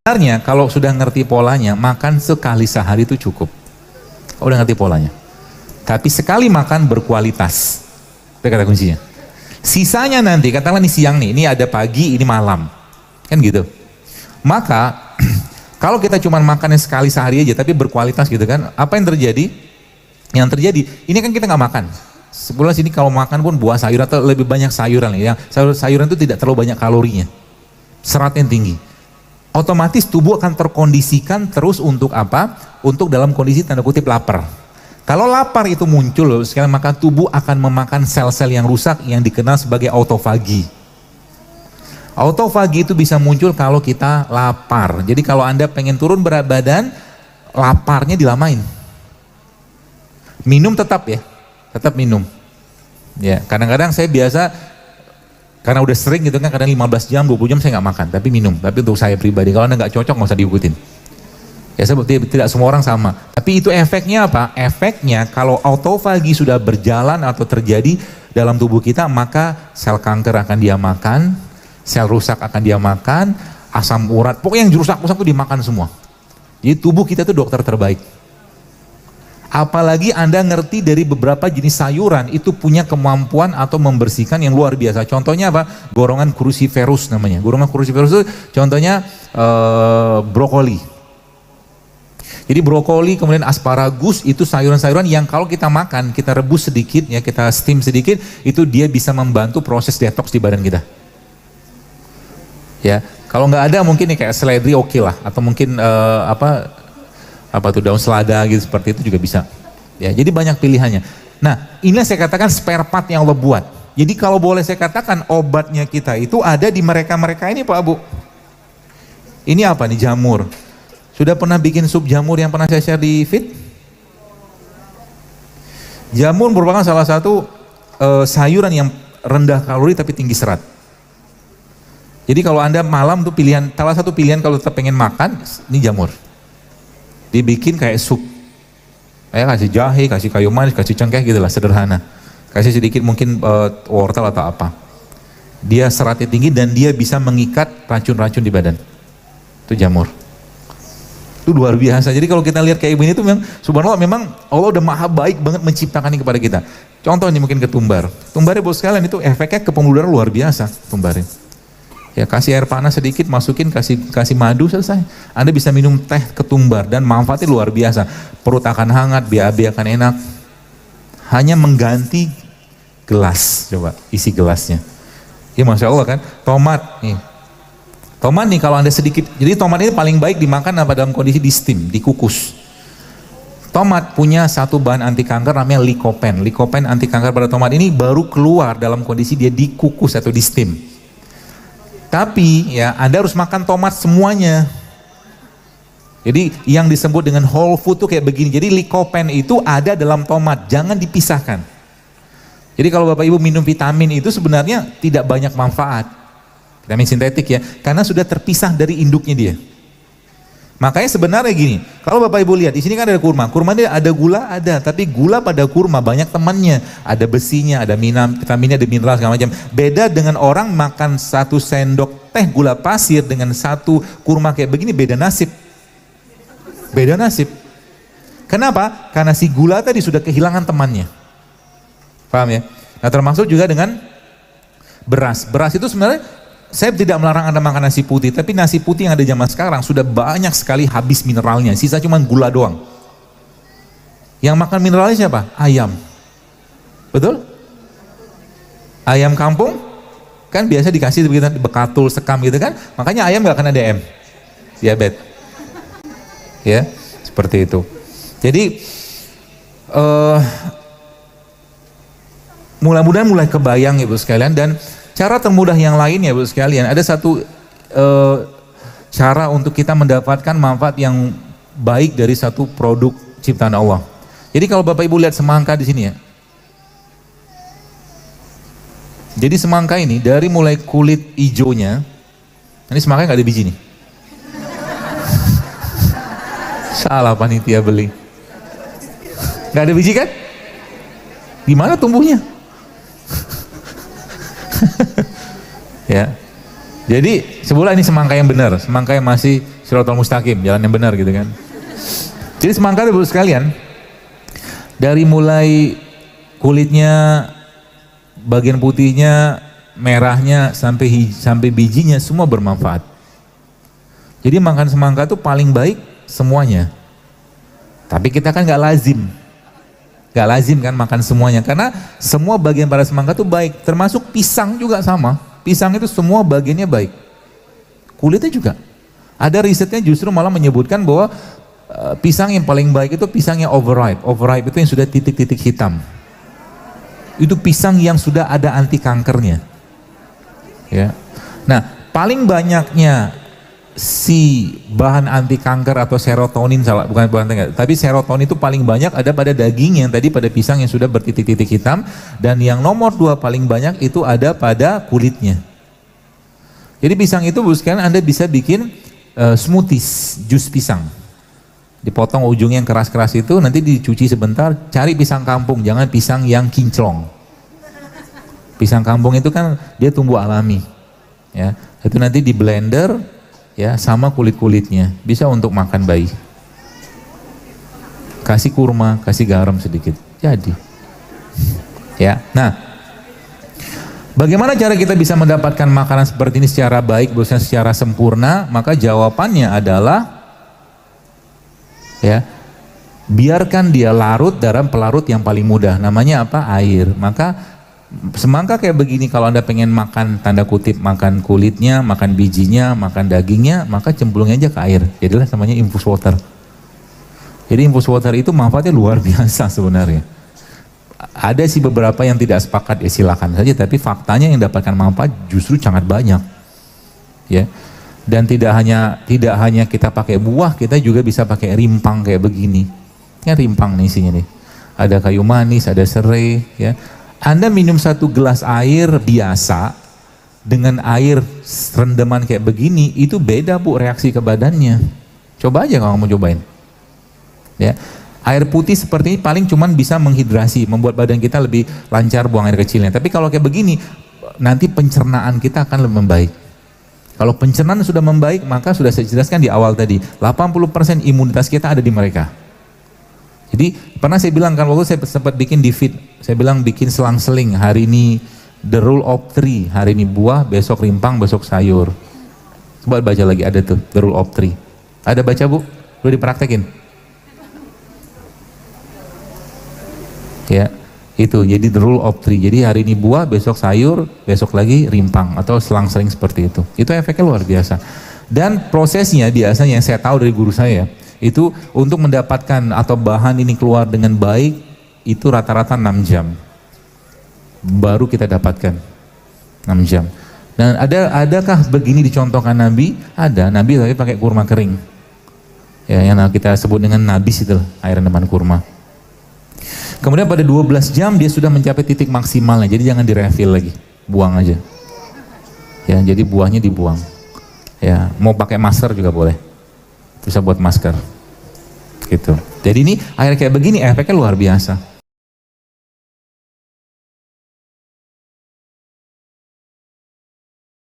Sebenarnya kalau sudah ngerti polanya, makan sekali sehari itu cukup. Kalau udah ngerti polanya. Tapi sekali makan berkualitas. Itu kata kuncinya. Sisanya nanti, katakanlah ini siang nih, ini ada pagi, ini malam. Kan gitu. Maka, kalau kita cuma makannya sekali sehari aja, tapi berkualitas gitu kan, apa yang terjadi? Yang terjadi, ini kan kita nggak makan. Sebulan sini kalau makan pun buah sayur atau lebih banyak sayuran. Ya. Sayuran itu tidak terlalu banyak kalorinya. Seratnya tinggi. Otomatis tubuh akan terkondisikan terus untuk apa? Untuk dalam kondisi tanda kutip lapar. Kalau lapar itu muncul, sekarang maka tubuh akan memakan sel-sel yang rusak yang dikenal sebagai autofagi. Autofagi itu bisa muncul kalau kita lapar. Jadi kalau Anda pengen turun berat badan, laparnya dilamain. Minum tetap ya, tetap minum. Ya, kadang-kadang saya biasa karena udah sering gitu kan, kadang 15 jam, 20 jam saya nggak makan, tapi minum. Tapi untuk saya pribadi, kalau Anda nggak cocok nggak usah diikutin. Ya tidak semua orang sama. Tapi itu efeknya apa? Efeknya kalau autofagi sudah berjalan atau terjadi dalam tubuh kita, maka sel kanker akan dia makan, sel rusak akan dia makan, asam urat, pokoknya yang rusak-rusak itu dimakan semua. Jadi tubuh kita itu dokter terbaik. Apalagi Anda ngerti dari beberapa jenis sayuran itu punya kemampuan atau membersihkan yang luar biasa. Contohnya apa? Golongan cruciferous namanya. Golongan cruciferous itu contohnya brokoli. Jadi brokoli kemudian asparagus itu sayuran-sayuran yang kalau kita makan, kita rebus sedikit ya, kita steam sedikit, itu dia bisa membantu proses detox di badan kita. Ya, kalau nggak ada mungkin nih kayak seledri oke lah, atau mungkin apa tuh daun selada gitu, seperti itu juga bisa. Ya, jadi banyak pilihannya. Nah, inilah saya katakan spare part yang Allah buat. Jadi kalau boleh saya katakan obatnya kita itu ada di mereka-mereka ini Pak Bu. Ini apa nih? Jamur. Sudah pernah bikin sup jamur yang pernah saya share di feed? Jamur merupakan salah satu sayuran yang rendah kalori tapi tinggi serat. Jadi kalau Anda malam tuh pilihan, salah satu pilihan kalau tetap pengen makan, ini jamur. Dibikin kayak sup, kasih jahe, kasih kayu manis, kasih cengkeh gitu lah, sederhana. Kasih sedikit mungkin wortel atau apa. Dia seratnya tinggi dan dia bisa mengikat racun-racun di badan. Itu jamur. Itu luar biasa. Jadi kalau kita lihat kayak ini tuh memang subhanallah, memang Allah udah maha baik banget menciptakan ini kepada kita. Contoh ini mungkin ketumbar. Tumbarnya bos sekalian itu efeknya ke pembuluh darah luar biasa tumbarnya. Ya kasih air panas sedikit, masukin, kasih madu, selesai. Anda bisa minum teh ketumbar dan manfaatnya luar biasa. Perut akan hangat, BAB akan enak. Hanya mengganti gelas, coba isi gelasnya. Ya Masya Allah kan. Tomat nih. Tomat nih kalau Anda sedikit, jadi tomat ini paling baik dimakan apa dalam kondisi di steam, dikukus. Tomat punya satu bahan anti kanker namanya lycopene. Lycopene anti kanker pada tomat ini baru keluar dalam kondisi dia dikukus atau di steam. Tapi ya Anda harus makan tomat semuanya. Jadi yang disebut dengan whole food tuh kayak begini. Jadi lycopene itu ada dalam tomat, jangan dipisahkan. Jadi kalau Bapak Ibu minum vitamin itu sebenarnya tidak banyak manfaat. Vitamin sintetik ya, karena sudah terpisah dari induknya dia. Makanya sebenarnya gini, kalau Bapak Ibu lihat di sini kan ada kurma. Kurma ini ada gula, ada, tapi gula pada kurma banyak temannya. Ada besinya, ada vitaminnya, ada mineral segala macam. Beda dengan orang makan 1 sendok teh gula pasir dengan 1 kurma kayak begini, beda nasib. Beda nasib. Kenapa? Karena si gula tadi sudah kehilangan temannya. Paham ya? Nah, termasuk juga dengan beras. Beras itu sebenarnya saya tidak melarang Anda makan nasi putih, tapi nasi putih yang ada zaman sekarang sudah banyak sekali habis mineralnya, sisa cuma gula doang. Yang makan mineralnya siapa? Ayam. Betul? Ayam kampung kan biasa dikasih begitu, bekatul, sekam gitu kan, makanya ayam gak kena DM, diabetes. Ya, seperti itu. Jadi mudah-mudahan mulai kebayang Ibu sekalian. Dan cara termudah yang lain ya Bu sekalian, ada satu cara untuk kita mendapatkan manfaat yang baik dari satu produk ciptaan Allah. Jadi kalau Bapak Ibu lihat semangka di sini ya. Jadi semangka ini dari mulai kulit hijaunya, ini semangka nggak ada biji nih. Salah panitia beli. Nggak ada biji kan? Gimana tumbuhnya? Ya, jadi sebulan ini semangka yang benar, semangka yang masih Shiratal mustaqim, jalan yang benar gitu kan. Jadi semangka itu sekalian, dari mulai kulitnya, bagian putihnya, merahnya, sampai bijinya semua bermanfaat. Jadi makan semangka itu paling baik semuanya. Tapi kita kan nggak lazim kan makan semuanya, karena semua bagian pada semangka itu baik, termasuk pisang juga sama. Pisang itu semua bagiannya baik, kulitnya juga. Ada risetnya justru malah menyebutkan bahwa pisang yang paling baik itu pisang yang overripe. Overripe itu yang sudah titik-titik hitam. Itu pisang yang sudah ada anti kankernya. Ya. Nah, paling banyaknya si bahan anti kanker atau serotonin, tapi serotonin itu paling banyak ada pada daging yang tadi, pada pisang yang sudah bertitik-titik hitam, dan yang nomor 2 paling banyak itu ada pada kulitnya. Jadi pisang itu bukan Anda bisa bikin smoothies, jus pisang. Dipotong ujungnya yang keras-keras itu, nanti dicuci sebentar, cari pisang kampung, jangan pisang yang kinclong. Pisang kampung itu kan dia tumbuh alami. Ya, itu nanti di blender ya sama kulit-kulitnya, bisa untuk makan bayi. Kasih kurma, kasih garam sedikit, jadi. Ya. Nah, bagaimana cara kita bisa mendapatkan makanan seperti ini secara baik, bahkan secara sempurna? Maka jawabannya adalah ya, biarkan dia larut dalam pelarut yang paling mudah. Namanya apa? Air. Maka semangka kayak begini, kalau Anda pengen makan, tanda kutip, makan kulitnya, makan bijinya, makan dagingnya, maka cemplungin aja ke air. Jadilah namanya infus water. Jadi infus water itu manfaatnya luar biasa sebenarnya. Ada sih beberapa yang tidak sepakat, ya silakan saja, tapi faktanya yang dapatkan manfaat justru sangat banyak. Ya. Dan tidak hanya kita pakai buah, kita juga bisa pakai rimpang kayak begini. Ya, rimpang nih isinya nih. Ada kayu manis, ada serai, ya. Anda minum 1 gelas air biasa dengan air rendaman kayak begini, itu beda Bu reaksi ke badannya. Coba aja kalau mau cobain. Ya. Air putih seperti ini paling cuman bisa menghidrasi, membuat badan kita lebih lancar buang air kecilnya. Tapi kalau kayak begini, nanti pencernaan kita akan lebih membaik. Kalau pencernaan sudah membaik, maka sudah saya jelaskan di awal tadi, 80% imunitas kita ada di mereka. Jadi pernah saya bilang kan, waktu saya sempat bikin di feed, saya bilang bikin selang-seling, hari ini the rule of 3, hari ini buah, besok rimpang, besok sayur. Coba baca lagi, ada tuh the rule of 3. Ada baca Bu? Udah dipraktekin? Ya, itu jadi the rule of 3. Jadi hari ini buah, besok sayur, besok lagi rimpang, atau selang-seling seperti itu. Itu efeknya luar biasa. Dan prosesnya biasanya yang saya tahu dari guru saya, itu untuk mendapatkan atau bahan ini keluar dengan baik, itu rata-rata 6 jam baru kita dapatkan. 6 jam. Dan adakah begini dicontohkan Nabi? Ada, Nabi tapi pakai kurma kering. Ya, yang kita sebut dengan nabis itu, air rendaman kurma. Kemudian pada 12 jam dia sudah mencapai titik maksimalnya, jadi jangan direfill lagi, buang aja. Ya, jadi buahnya dibuang. Ya, mau pakai masker juga boleh, bisa buat masker. Gitu. Jadi ini air kayak begini efeknya luar biasa.